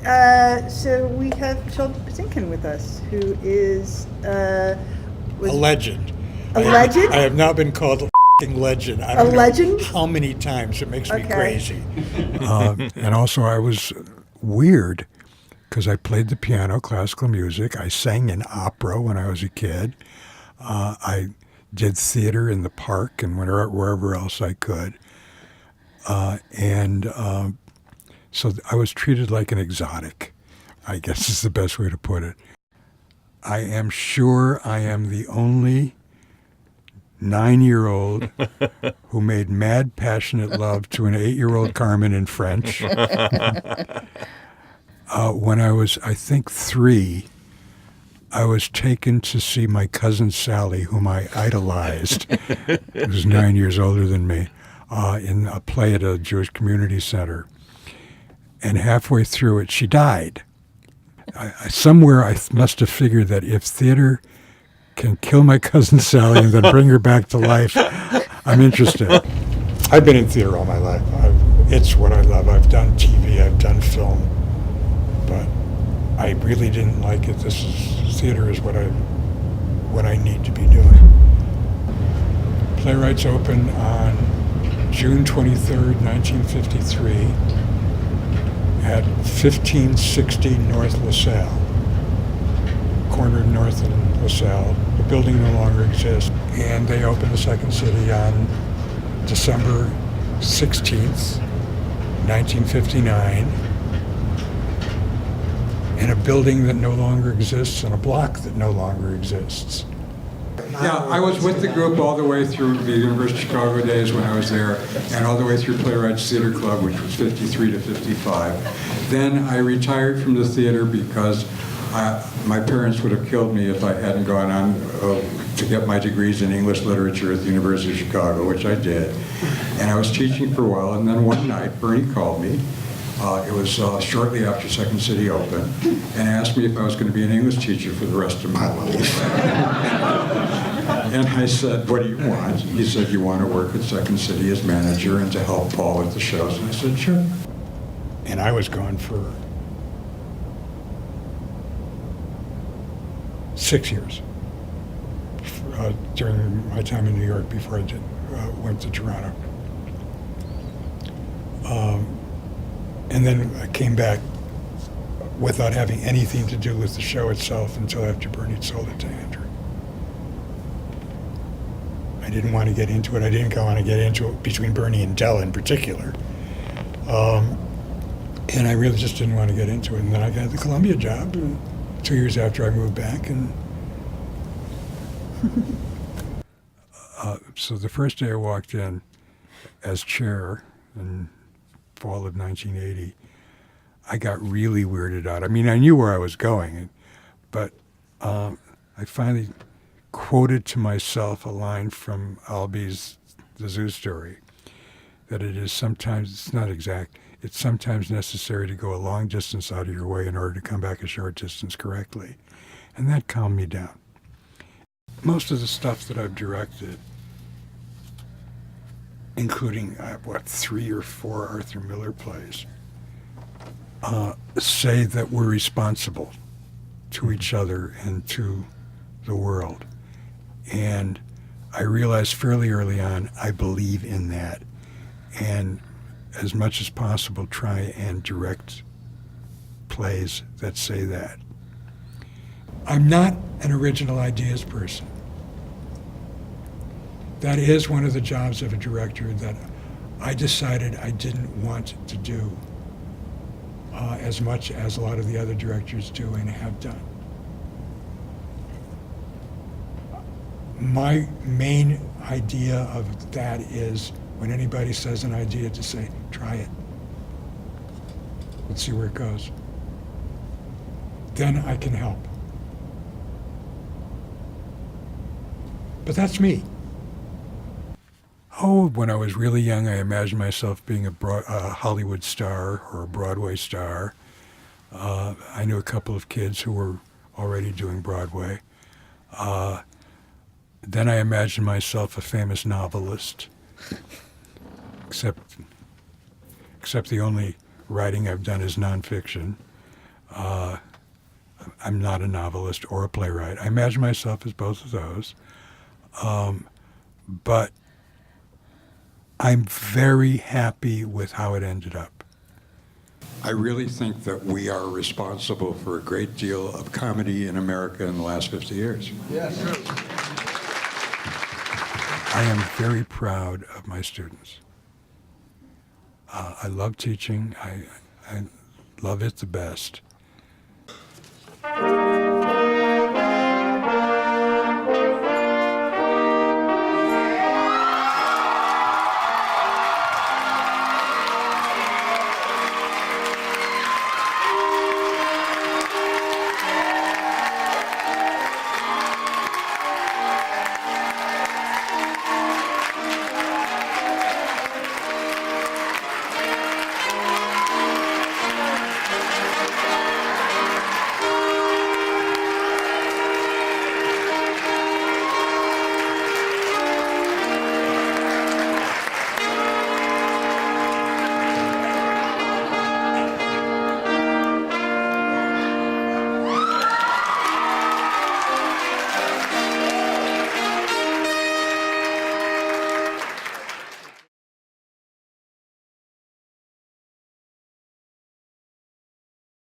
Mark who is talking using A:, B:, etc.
A: So we have Sheldon Patinkin with us, who is
B: A
A: was
B: legend.
A: a legend.
B: I have now been called a f***ing legend. I
A: A
B: don't know
A: legend?
B: how many times. It makes me
A: Okay.
B: crazy.
C: And also, I was weird because I played the piano, classical music. I sang in opera when I was a kid. I did theater in the park and wherever else I could. So I was treated like an exotic, I guess is the best way to put it. I am sure I am the only 9-year-old who made mad, passionate love to an 8-year-old Carmen in French. When I was, I think, 3, I was taken to see my cousin Sally, whom I idolized, who was 9 years older than me, in a play at a Jewish community center. And halfway through it, she died. Somewhere I must have figured that if theater can kill my cousin Sally and then bring her back to life, I'm interested. I've been in theater all my life. It's what I love. I've done TV, I've done film, but I really didn't like it. Theater is what I need to be doing. Playwrights opened on June 23rd, 1953 at 1560 North LaSalle, corner North and LaSalle. The building no longer exists. And they opened the Second City on December 16th, 1959, in a building that no longer exists and a block that no longer exists. Yeah, I was with the group all the way through the University of Chicago days when I was there, and all the way through Playwrights Theater Club, which was 53 to 55. Then I retired from the theater because my parents would have killed me if I hadn't gone on to get my degrees in English literature at the University of Chicago, which I did. And I was teaching for a while, and then one night Bernie called me. It was shortly after Second City opened, and asked me if I was going to be an English teacher for the rest of my life. And I said, "What do you want?" He said, "You want to work at Second City as manager and to help Paul with the shows?" And I said, "Sure." And I was gone for 6 years during my time in New York before I went to Toronto. And then I came back without having anything to do with the show itself until after Bernie sold it to Andrew. I didn't want to get into it. I didn't want to get into it between Bernie and Dell in particular. And I really just didn't want to get into it. And then I got the Columbia job 2 years after I moved back. And so the first day I walked in as chair in fall of 1980, I got really weirded out. I mean, I knew where I was going, but I finally quoted to myself a line from Albee's The Zoo Story, that it's sometimes necessary to go a long distance out of your way in order to come back a short distance correctly. And that calmed me down. Most of the stuff that I've directed, including, 3 or 4 Arthur Miller plays, say that we're responsible to each other and to the world. And I realized fairly early on, I believe in that. And as much as possible, try and direct plays that say that. I'm not an original ideas person. That is one of the jobs of a director that I decided I didn't want to do as much as a lot of the other directors do and have done. My main idea of that is when anybody says an idea, to say, try it. Let's see where it goes. Then I can help. But that's me. Oh, when I was really young, I imagined myself being a Hollywood star or a Broadway star. I knew a couple of kids who were already doing Broadway. Then I imagined myself a famous novelist, except the only writing I've done is nonfiction. I'm not a novelist or a playwright. I imagine myself as both of those. But I'm very happy with how it ended up. I really think that we are responsible for a great deal of comedy in America in the last 50 years.
D: Yes.
C: I am very proud of my students. I love teaching. I love it the best.